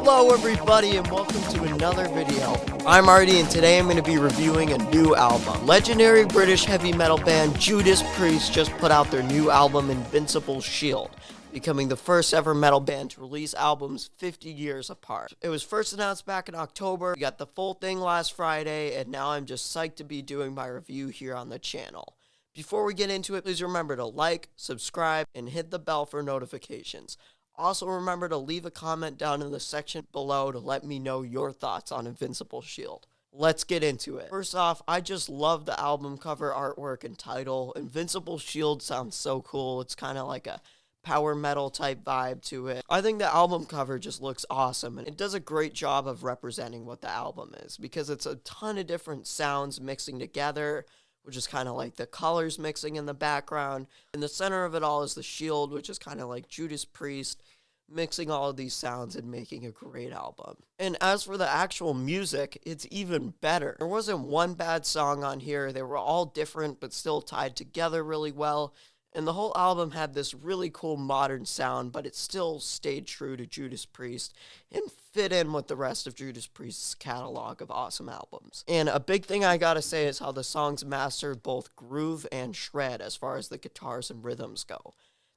Hello everybody and welcome to another video. I'm Artie and today I'm going to be reviewing a new album. Legendary British heavy metal band Judas Priest just put out their new album Invincible Shield, becoming the first ever metal band to release albums 50 years apart. It was first announced back in October, we got the full thing last Friday, and now I'm just psyched to be doing my review here on the channel. Before we get into it, please remember to like, subscribe, and hit the bell for notifications. Also remember to leave a comment down in the section below to let me know your thoughts on Invincible Shield. Let's get into it. First off, I just love the album cover artwork and title. Invincible Shield sounds so cool. It's kind of like a power metal type vibe to it. I think the album cover just looks awesome, and it does a great job of representing what the album is because it's a ton of different sounds mixing together, which is kind of like the colors mixing in the background. In the center of it all is the shield, which is kind of like Judas Priest, mixing all of these sounds and making a great album. And as for the actual music, it's even better. There wasn't one bad song on here. They were all different, but still tied together really well. And the whole album had this really cool modern sound, but it still stayed true to Judas Priest and fit in with the rest of Judas Priest's catalog of awesome albums. And a big thing I gotta say is how the songs mastered both groove and shred as far as the guitars and rhythms go.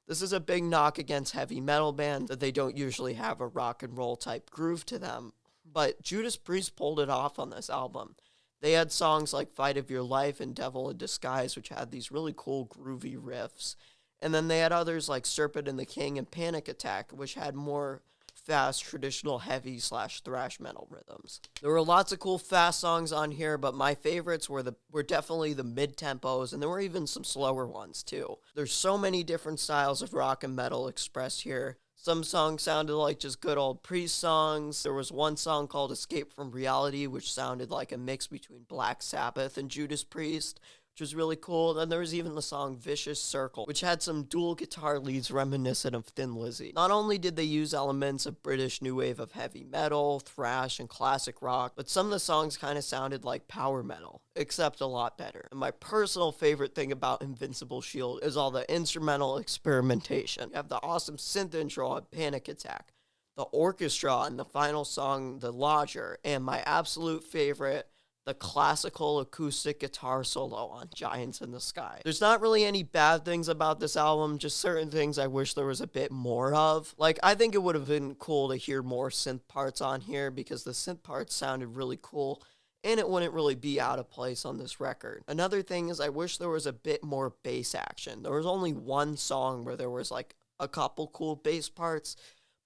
This is a big knock against heavy metal bands that they don't usually have a rock and roll type groove to them, but Judas Priest pulled it off on this album. They had songs like Fight of Your Life and Devil in Disguise, which had these really cool groovy riffs. And then they had others like Serpent and the King and Panic Attack, which had more fast, traditional heavy / thrash metal rhythms. There were lots of cool fast songs on here, but my favorites were definitely the mid-tempos, and there were even some slower ones too. There's so many different styles of rock and metal expressed here. Some songs sounded like just good old Priest songs. There was one song called Escape from Reality, which sounded like a mix between Black Sabbath and Judas Priest, which was really cool. Then there was even the song Vicious Circle, which had some dual guitar leads reminiscent of Thin Lizzy. Not only did they use elements of British new wave of heavy metal, thrash, and classic rock, but some of the songs kind of sounded like power metal, except a lot better. And my personal favorite thing about Invincible Shield is all the instrumental experimentation. You have the awesome synth intro on Panic Attack, the orchestra on the final song, The Lodger, and my absolute favorite, the classical acoustic guitar solo on Giants in the Sky. There's not really any bad things about this album, just certain things I wish there was a bit more of. Like, I think it would have been cool to hear more synth parts on here because the synth parts sounded really cool and it wouldn't really be out of place on this record. Another thing is I wish there was a bit more bass action. There was only one song where there was like a couple cool bass parts,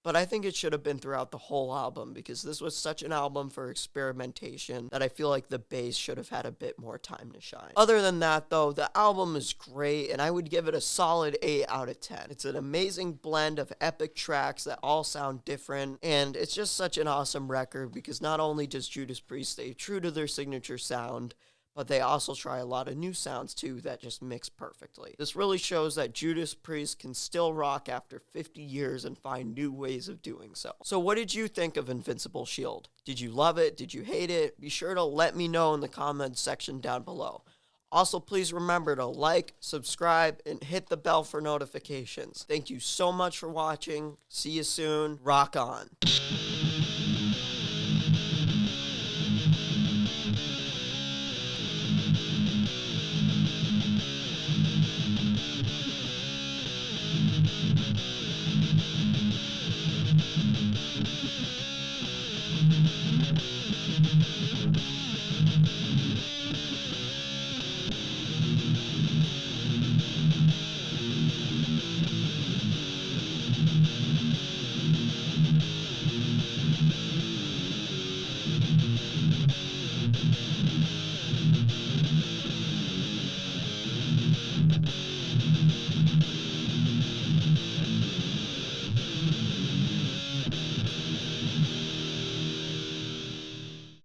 but I think it should have been throughout the whole album because this was such an album for experimentation that I feel like the bass should have had a bit more time to shine. Other than that, though, the album is great, and I would give it a solid 8 out of 10. It's an amazing blend of epic tracks that all sound different, and it's just such an awesome record because not only does Judas Priest stay true to their signature sound, but they also try a lot of new sounds too that just mix perfectly. This really shows that Judas Priest can still rock after 50 years and find new ways of doing so. So what did you think of Invincible Shield? Did you love it? Did you hate it? Be sure to let me know in the comments section down below. Also, please remember to like, subscribe, and hit the bell for notifications. Thank you so much for watching. See you soon. Rock on.